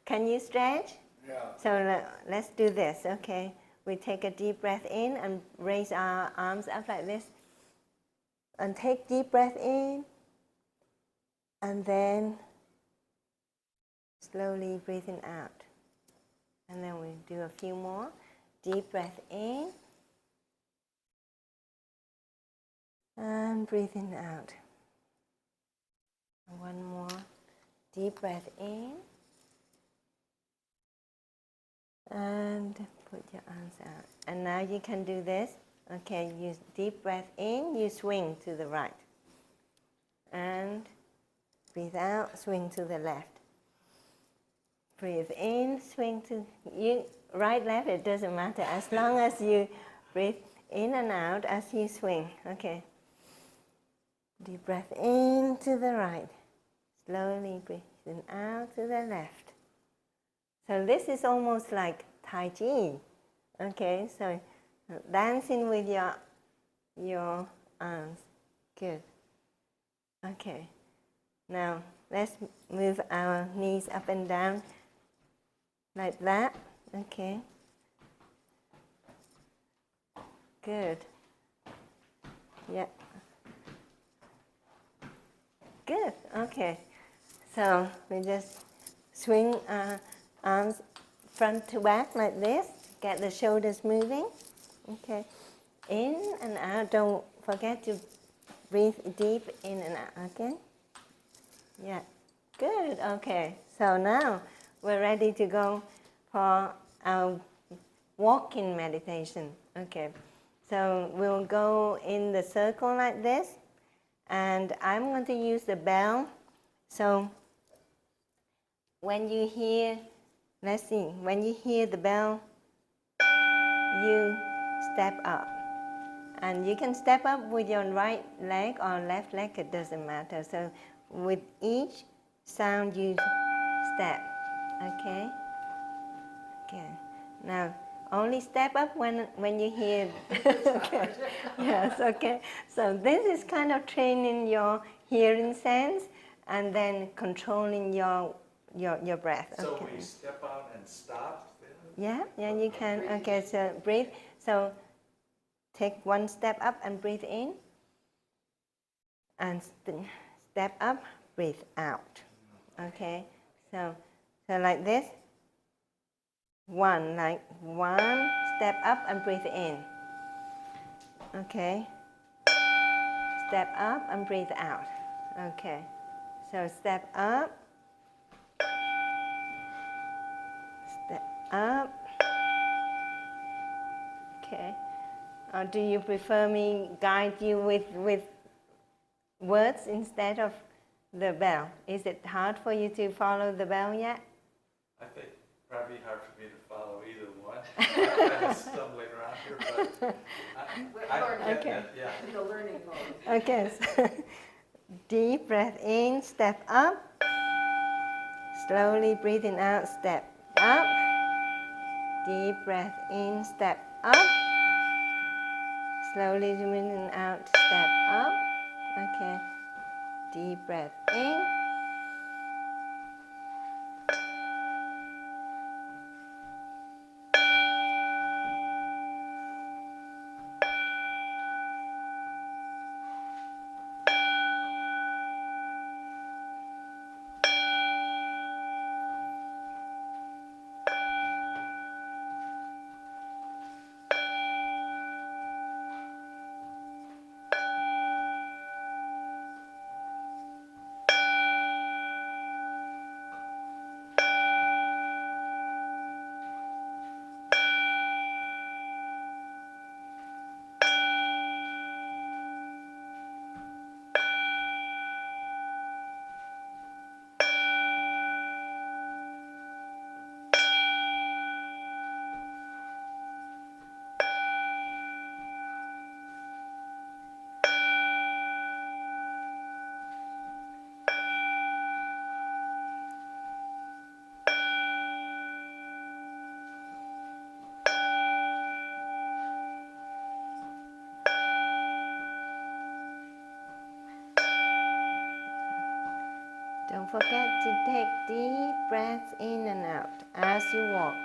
Can you stretch? Yeah. So let's do this, okay? We take a deep breath in and raise our arms up like this. And take deep breath in. And then slowly breathing out. And then we do a few more. Deep breath in. And breathing out. One more. Deep breath in. And put your arms out. And now you can do this. Okay, you deep breath in, you swing to the right. And breathe out, swing to the left. Breathe in, swing to you right, left, it doesn't matter. As long as you breathe in and out as you swing. Okay. Deep breath in to the right. Slowly breathing out to the left. So this is almost like Tai Chi. Okay, so dancing with your arms. Good. Okay. Now let's move our knees up and down like that. Okay. Good. Yeah. Good. Okay. So we just swing our arms front to back like this. Get the shoulders moving. Okay. In and out. Don't forget to breathe deep in and out. Okay. Yeah. Good. Okay. So now we're ready to go for our walking meditation. Okay. So we'll go in the circle like this. And I'm going to use the bell. So when you hear, let's see, when you hear the bell, you step up. And you can step up with your right leg or left leg, it doesn't matter. So with each sound you step, okay? Okay. Now, only step up when you hear, okay. Yes, okay. So this is kind of training your hearing sense and then controlling your breath. So Okay. we step out and stop then? Yeah, you can. Okay, so breathe. So take one step up and breathe in. And step up, breathe out. Okay, so like this. One step up and breathe in. Okay. Step up and breathe out. Okay. So step up. Step up. Okay. Or do you prefer me guide you with words instead of the bell? Is it hard for you to follow the bell yet? I think probably hard for me to follow either one. I'm kind of stumbling around here, but I get Okay. it, yeah. In the learning mode. Okay, so deep breath in, step up. Slowly breathing out, step up. Deep breath in, step up. Slowly breathing out, step up. Okay. Deep breath in. forget to take deep breaths in and out as you walk.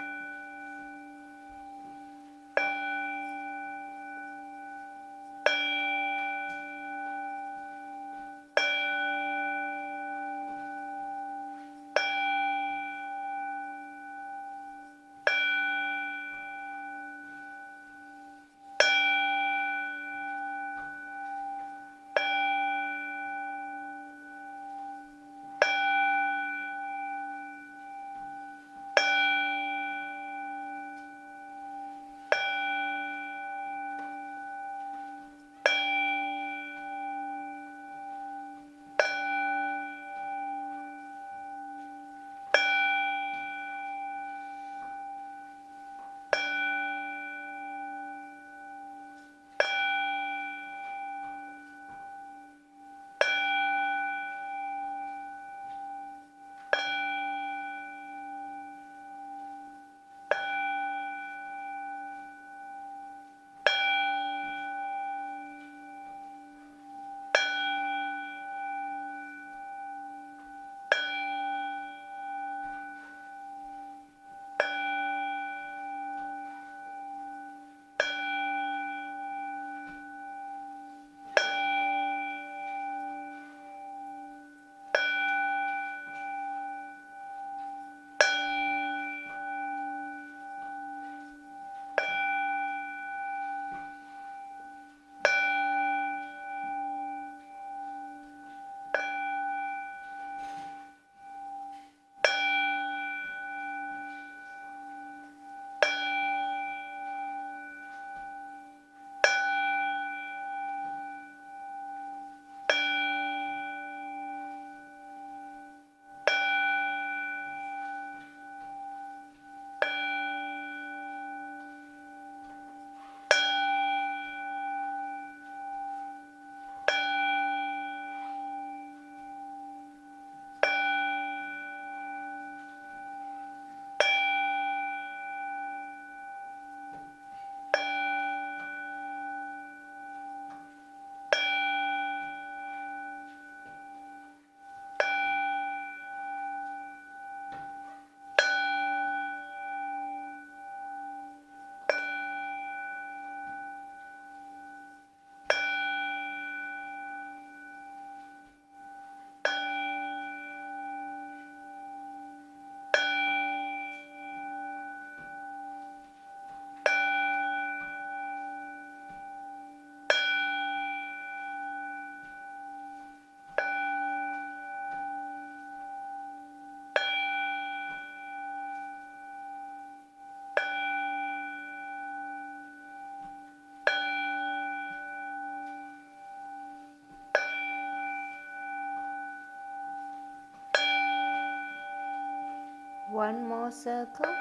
One more circle.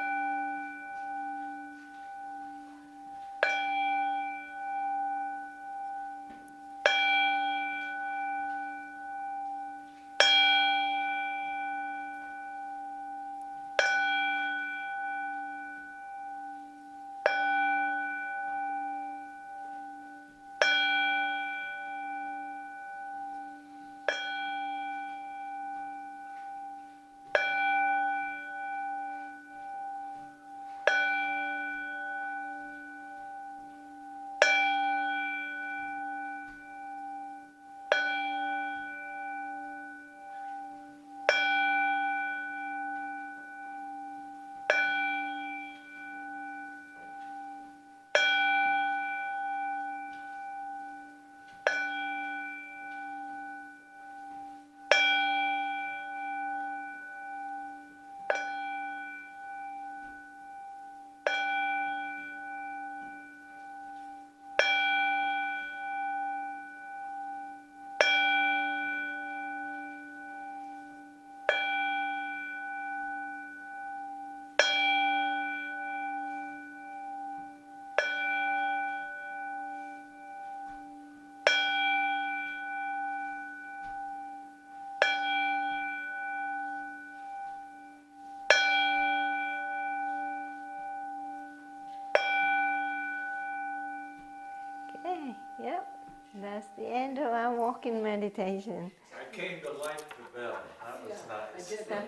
Okay, yep. That's the end of our walking meditation. I came to light the bell. That was nice. I did that.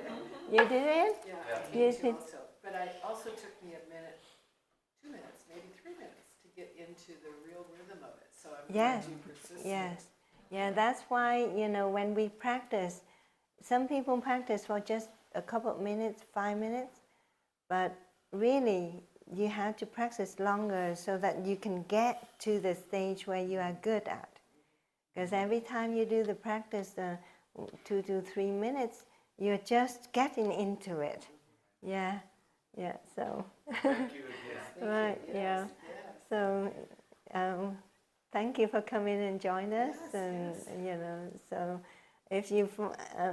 You did it? Yeah, You me too did. also. But I also took me a minute, 2 minutes, maybe 3 minutes to get into the real rhythm of it. So I'm glad you persisted. Yes. Yeah, that's why, when we practice, some people practice for just a couple of minutes, 5 minutes, but really you have to practice longer so that you can get to the stage where you are good at. Because every time you do the practice, 2 to 3 minutes, you're just getting into it. Yeah, so. Thank you again. Right, yeah. So, thank you for coming and join us. So if you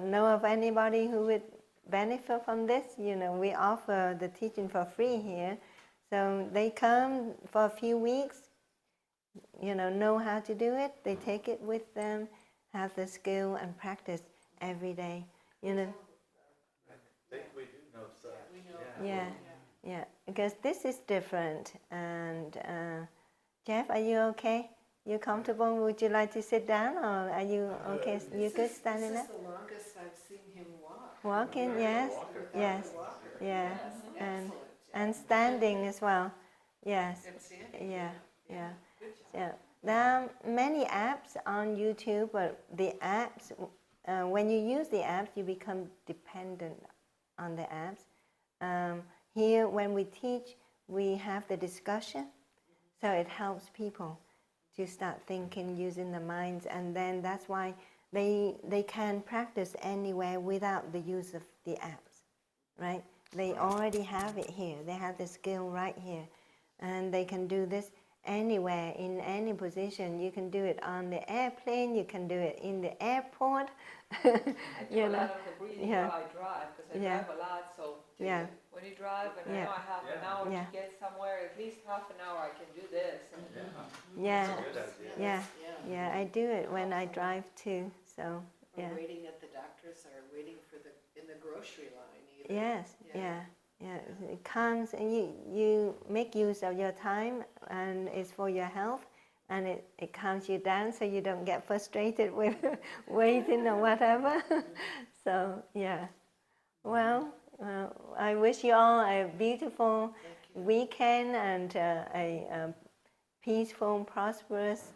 know of anybody who would benefit from this, we offer the teaching for free here. So they come for a few weeks, know how to do it. They take it with them, have the skill and practice every day. I think we do know some. Yeah, because this is different. And Jeff, are you okay? You comfortable? Would you like to sit down, or are you okay? You good standing up? This is the longest I've seen him walk. Walking, yes, yes, yeah, and standing as well. Yes, yeah. There are many apps on YouTube, but the apps, when you use the apps, you become dependent on the apps. Here, when we teach, we have the discussion, so it helps people to start thinking, using the minds, and then that's why they can practice anywhere without the use of the apps, right? They already have it here. They have the skill right here, and they can do this anywhere, in any position. You can do it on the airplane, you can do it in the airport. I do a lot of the breathing while I drive, because I drive a lot, so when you drive, and I know I have an hour to get somewhere, at least half an hour I can do this. I do it when I drive too, so, Or waiting at the doctor's, or waiting in the grocery line either. Yes, it comes, and you make use of your time, and it's for your health, and it calms you down so you don't get frustrated with waiting or whatever. So, well, I wish you all a beautiful weekend and a peaceful, prosperous,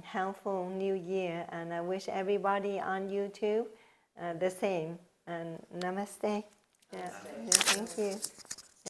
healthful new year. And I wish everybody on YouTube the same. And namaste. Thank you.